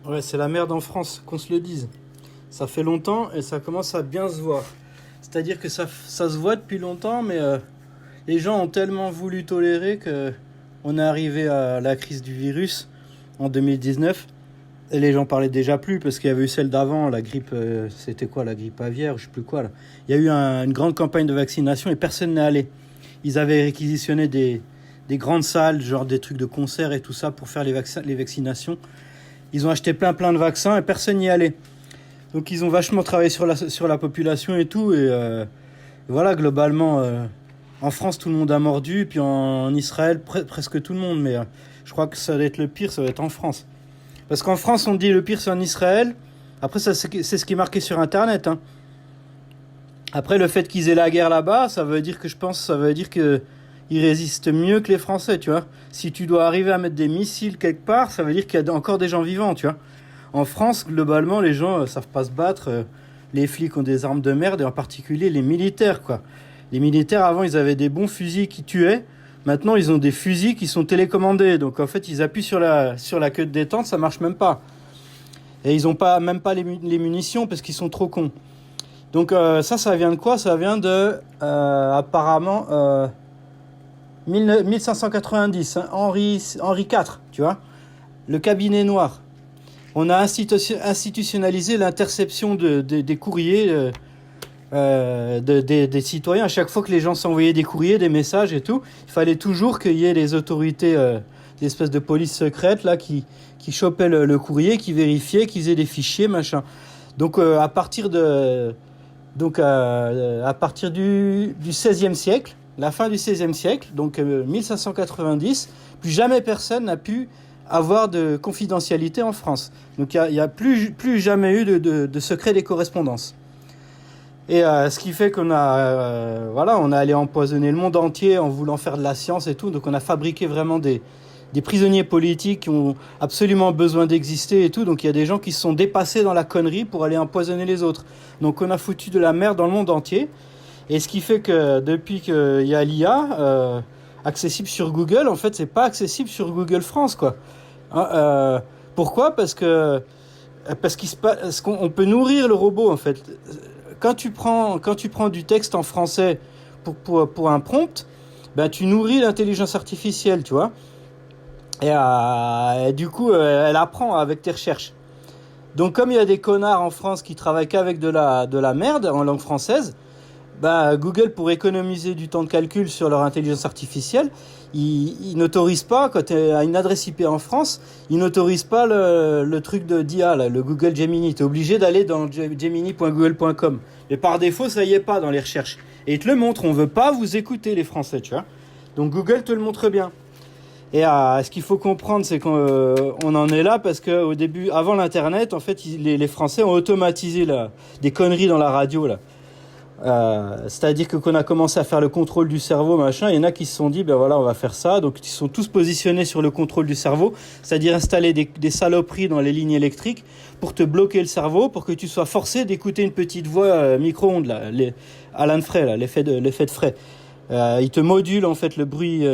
Ouais, c'est la merde en France, qu'on se le dise. Ça fait longtemps et ça commence à bien se voir. C'est-à-dire que ça se voit depuis longtemps, mais les gens ont tellement voulu tolérer que on est arrivé à la crise du virus en 2019 et les gens parlaient déjà plus parce qu'il y avait eu celle d'avant, la grippe, c'était quoi, la grippe aviaire, je sais plus quoi là. Il y a eu une grande campagne de vaccination et personne n'est allé. Ils avaient réquisitionné des grandes salles, genre des trucs de concert et tout ça pour faire les vaccinations. Ils ont acheté plein de vaccins et personne n'y allait. Donc ils ont vachement travaillé sur la population et tout. Et voilà, globalement, en France, tout le monde a mordu. Puis en Israël, presque tout le monde. Mais je crois que ça va être le pire, ça va être en France. Parce qu'en France, on dit le pire, c'est en Israël. Après, ça, c'est ce qui est marqué sur Internet. Hein. Après, le fait qu'ils aient la guerre là-bas, ça veut dire que je pense, ça veut dire que ils résistent mieux que les Français, tu vois. Si tu dois arriver à mettre des missiles quelque part, ça veut dire qu'il y a encore des gens vivants, tu vois. En France, globalement, les gens savent pas se battre. Les flics ont des armes de merde, et en particulier les militaires, quoi. Les militaires, avant, ils avaient des bons fusils qui tuaient. Maintenant, ils ont des fusils qui sont télécommandés. Donc, en fait, ils appuient sur la queue de détente, ça marche même pas. Et ils ont même pas les munitions parce qu'ils sont trop cons. Donc, ça vient de quoi ? Ça vient de, apparemment... 1590, hein, Henri IV, tu vois, le cabinet noir. On a institutionnalisé l'interception des courriers des citoyens. À chaque fois que les gens s'envoyaient des courriers, des messages et tout, il fallait toujours qu'il y ait les autorités, des espèces de police secrète là, qui chopaient le courrier, qui vérifiaient, qu'ils aient des fichiers, machin. Donc à partir du XVIe siècle, la fin du XVIe siècle, donc 1590, plus jamais personne n'a pu avoir de confidentialité en France. Donc il n'y a plus jamais eu de secret des correspondances. Et ce qui fait qu'on a, on a allé empoisonner le monde entier en voulant faire de la science et tout. Donc on a fabriqué vraiment des prisonniers politiques qui ont absolument besoin d'exister et tout. Donc il y a des gens qui se sont dépassés dans la connerie pour aller empoisonner les autres. Donc on a foutu de la merde dans le monde entier. Et ce qui fait que depuis qu'il y a l'IA accessible sur Google, en fait, c'est pas accessible sur Google France, quoi. Pourquoi ? Parce qu'on peut nourrir le robot, en fait. Quand tu prends du texte en français pour un prompt, ben tu nourris l'intelligence artificielle, tu vois. Et du coup, elle apprend avec tes recherches. Donc, comme il y a des connards en France qui travaillent qu'avec de la merde en langue française. Google, pour économiser du temps de calcul sur leur intelligence artificielle, ils n'autorisent pas, quand tu as une adresse IP en France, ils n'autorisent pas le truc d'IA, là, le Google Gemini. Tu es obligé d'aller dans gemini.google.com. Et par défaut, ça y est pas dans les recherches. Et ils te le montrent, on veut pas vous écouter, les Français, tu vois. Donc Google te le montre bien. Et ce qu'il faut comprendre, c'est qu'on en est là parce qu'au début, avant l'Internet, en fait, les Français ont automatisé des conneries dans la radio, là. C'est-à-dire que qu'on a commencé à faire le contrôle du cerveau, machin, il y en a qui se sont dit, on va faire ça. Donc, ils sont tous positionnés sur le contrôle du cerveau, c'est-à-dire installer des saloperies dans les lignes électriques pour te bloquer le cerveau, pour que tu sois forcé d'écouter une petite voix micro-ondes, là, Alan Frey, là, l'effet de Frey. Il te module en fait le bruit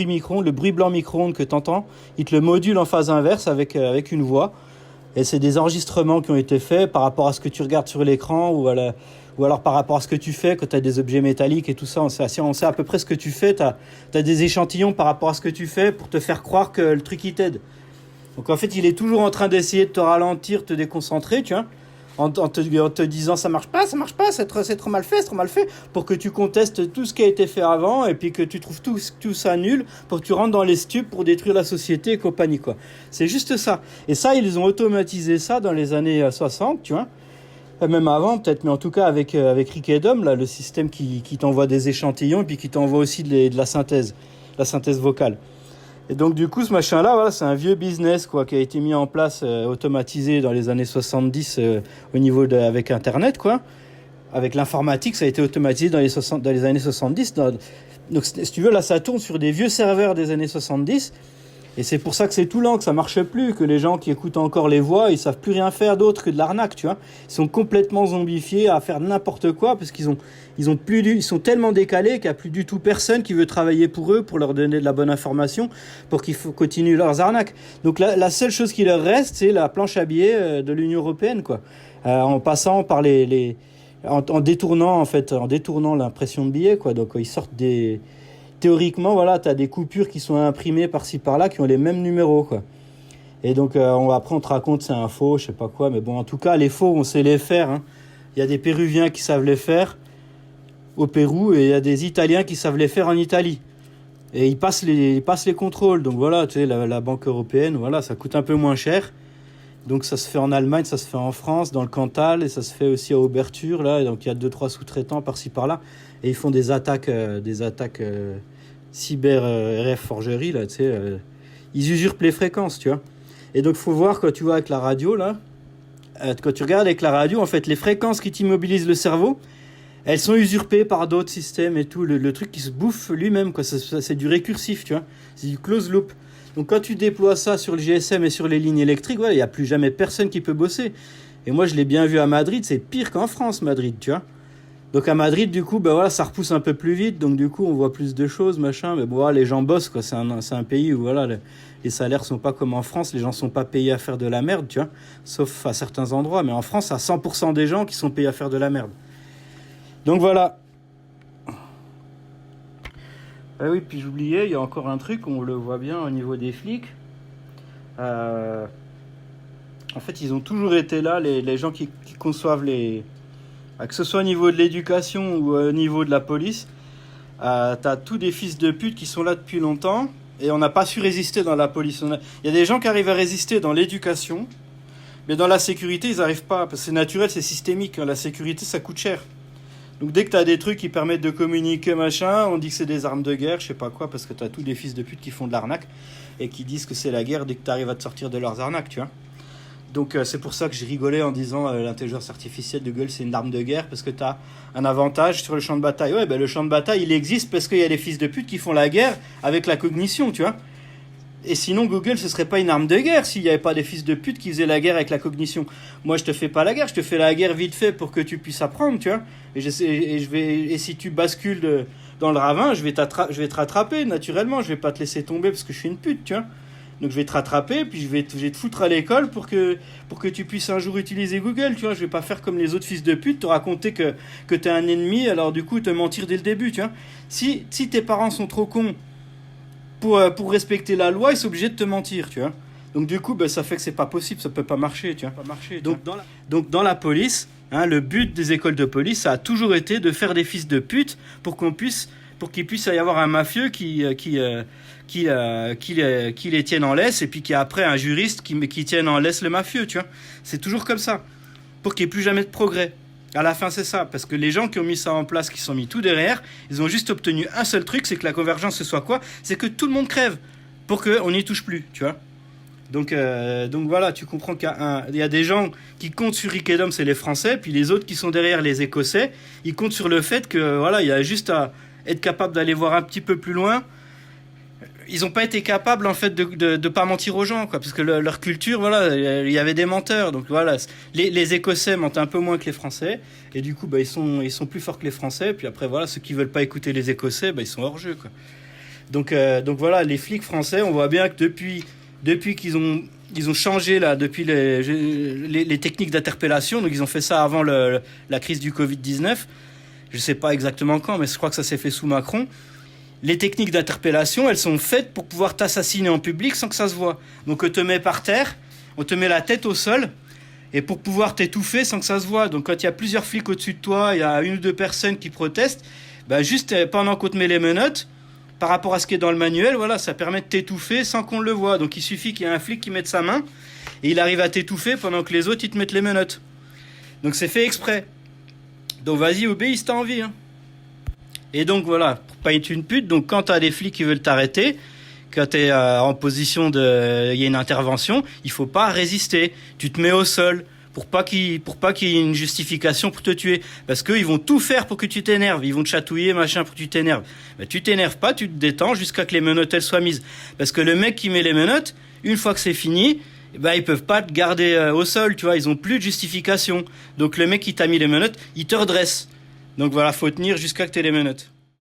micro-ondes, le bruit blanc micro-ondes que t'entends, il te le module en phase inverse avec une voix. Et c'est des enregistrements qui ont été faits par rapport à ce que tu regardes sur l'écran ou alors par rapport à ce que tu fais quand tu as des objets métalliques et tout ça. On sait à peu près ce que tu fais. Tu as des échantillons par rapport à ce que tu fais pour te faire croire que le truc il t'aide. Donc en fait, il est toujours en train d'essayer de te ralentir, te déconcentrer, tu vois, en te disant ça marche pas, c'est trop mal fait, pour que tu contestes tout ce qui a été fait avant et puis que tu trouves tout ça nul pour que tu rentres dans les stupes pour détruire la société et compagnie, quoi. C'est juste ça. Et ça, ils ont automatisé ça dans les années 60, tu vois. Même avant peut-être, mais en tout cas avec Rick et Dom, là, le système qui t'envoie des échantillons et puis qui t'envoie aussi de la synthèse vocale. Et donc du coup ce machin là, voilà, c'est un vieux business, quoi, qui a été mis en place, automatisé dans les années 70 au niveau avec Internet, quoi. Avec l'informatique, ça a été automatisé dans les années 70. Donc si tu veux, là ça tourne sur des vieux serveurs des années 70. Et c'est pour ça que c'est tout lent, que ça marche plus, que les gens qui écoutent encore les voix, ils savent plus rien faire d'autre que de l'arnaque, tu vois. Ils sont complètement zombifiés à faire n'importe quoi parce ils sont tellement décalés qu'il n'y a plus du tout personne qui veut travailler pour eux, pour leur donner de la bonne information, pour qu'ils continuent leurs arnaques. Donc la seule chose qui leur reste, c'est la planche à billets de l'Union européenne, quoi. En passant par en détournant l'impression de billets, quoi. Donc ils sortent des théoriquement, voilà, tu as des coupures qui sont imprimées par-ci par-là qui ont les mêmes numéros, quoi. Et donc après on te raconte c'est un faux, je sais pas quoi, mais bon, en tout cas les faux on sait les faire, hein. Il y a des Péruviens qui savent les faire au Pérou et il y a des Italiens qui savent les faire en Italie. Et ils passent les contrôles. Donc voilà, tu sais, la Banque européenne, voilà, ça coûte un peu moins cher. Donc ça se fait en Allemagne, ça se fait en France, dans le Cantal, et ça se fait aussi à Auberture, là. Et donc il y a 2-3 sous-traitants par-ci par-là. Et ils font des attaques cyber RF forgerie, là, tu sais. Ils usurpent les fréquences, tu vois. Et donc faut voir, quand tu vois avec la radio, là, quand tu regardes avec la radio, en fait, les fréquences qui t'immobilisent le cerveau, elles sont usurpées par d'autres systèmes et tout. Le truc qui se bouffe lui-même, quoi. C'est du récursif, tu vois. C'est du close loop. Donc quand tu déploies ça sur le GSM et sur les lignes électriques, voilà, il n'y a plus jamais personne qui peut bosser. Et moi, je l'ai bien vu à Madrid, c'est pire qu'en France, Madrid, tu vois. Donc à Madrid, du coup, ben voilà, ça repousse un peu plus vite. Donc du coup, on voit plus de choses, machin. Mais bon, voilà, les gens bossent, quoi. C'est un pays où voilà, les salaires sont pas comme en France. Les gens sont pas payés à faire de la merde, tu vois. Sauf à certains endroits. Mais en France, à 100% des gens qui sont payés à faire de la merde. Donc voilà. Ah oui, puis j'oubliais, il y a encore un truc, on le voit bien au niveau des flics. En fait, ils ont toujours été là, les gens qui conçoivent que ce soit au niveau de l'éducation ou au niveau de la police. T'as tous des fils de pute qui sont là depuis longtemps et on n'a pas su résister dans la police. Il y a des gens qui arrivent à résister dans l'éducation, mais dans la sécurité, ils n'arrivent pas. Parce que c'est naturel, c'est systémique. La sécurité, ça coûte cher. Donc dès que t'as des trucs qui permettent de communiquer, machin, on dit que c'est des armes de guerre, je sais pas quoi, parce que t'as tous des fils de pute qui font de l'arnaque et qui disent que c'est la guerre dès que t'arrives à te sortir de leurs arnaques, tu vois. Donc c'est pour ça que j'ai rigolé en disant l'intelligence artificielle de Google c'est une arme de guerre, parce que t'as un avantage sur le champ de bataille. Ouais, ben le champ de bataille il existe parce qu'il y a des fils de pute qui font la guerre avec la cognition, tu vois. Et sinon, Google, ce serait pas une arme de guerre s'il n'y avait pas des fils de pute qui faisaient la guerre avec la cognition. Moi, je te fais pas la guerre, je te fais la guerre vite fait pour que tu puisses apprendre, tu vois. Et si tu bascules dans le ravin, je vais te rattraper naturellement. Je vais pas te laisser tomber parce que je suis une pute, tu vois. Donc je vais te rattraper, puis je vais te foutre à l'école pour que tu puisses un jour utiliser Google, tu vois. Je vais pas faire comme les autres fils de pute, te raconter que t'es un ennemi, alors du coup te mentir dès le début, tu vois. Si tes parents sont trop cons pour respecter la loi, ils sont obligés de te mentir, tu vois. Donc du coup, ben, ça fait que c'est pas possible, ça peut pas marcher, tu vois. Donc dans la police, hein, le but des écoles de police, ça a toujours été de faire des fils de pute pour qu'il puisse y avoir un mafieux qui les tienne en laisse, et puis qui a après un juriste qui tienne en laisse le mafieux, tu vois. C'est toujours comme ça, pour qu'il n'y ait plus jamais de progrès. À la fin, c'est ça, parce que les gens qui ont mis ça en place, qui sont mis tout derrière, ils ont juste obtenu un seul truc, c'est que la convergence, ce soit quoi ? C'est que tout le monde crève, pour qu'on n'y touche plus, tu vois. Donc voilà, tu comprends qu'il y a des gens qui comptent sur Rickedom, c'est les Français, puis les autres qui sont derrière, les Écossais, ils comptent sur le fait que voilà, il y a juste à être capable d'aller voir un petit peu plus loin. Ils n'ont pas été capables en fait de pas mentir aux gens, quoi, parce que leur culture, voilà, il y avait des menteurs. Donc voilà, les Écossais mentent un peu moins que les Français, et du coup, bah, ils sont plus forts que les Français. Puis après, voilà, ceux qui veulent pas écouter les Écossais, bah, ils sont hors jeu, quoi. Donc voilà, les flics français, on voit bien que depuis qu'ils ont changé là, depuis les techniques d'interpellation, donc ils ont fait ça avant la crise du Covid-19. Je sais pas exactement quand, mais je crois que ça s'est fait sous Macron. Les techniques d'interpellation, elles sont faites pour pouvoir t'assassiner en public sans que ça se voit. Donc on te met par terre, on te met la tête au sol, et pour pouvoir t'étouffer sans que ça se voit. Donc quand il y a plusieurs flics au-dessus de toi, il y a 1 ou 2 personnes qui protestent, bah juste pendant qu'on te met les menottes, par rapport à ce qui est dans le manuel, voilà, ça permet de t'étouffer sans qu'on le voit. Donc il suffit qu'il y ait un flic qui mette sa main, et il arrive à t'étouffer pendant que les autres, ils te mettent les menottes. Donc c'est fait exprès. Donc vas-y, obéis si t'as envie, hein. Et donc voilà, pour pas être une pute, donc quand t'as des flics qui veulent t'arrêter, quand t'es en position il y a une intervention, il faut pas résister. Tu te mets au sol pour pas qu'il y ait une justification pour te tuer. Parce qu'ils vont tout faire pour que tu t'énerves. Ils vont te chatouiller, machin, pour que tu t'énerves. Mais tu t'énerves pas, tu te détends jusqu'à que les menottes, elles soient mises. Parce que le mec qui met les menottes, une fois que c'est fini, ils peuvent pas te garder au sol, tu vois. Ils ont plus de justification. Donc le mec qui t'a mis les menottes, il te redresse. Donc voilà, faut tenir jusqu'à que tu aies les menottes.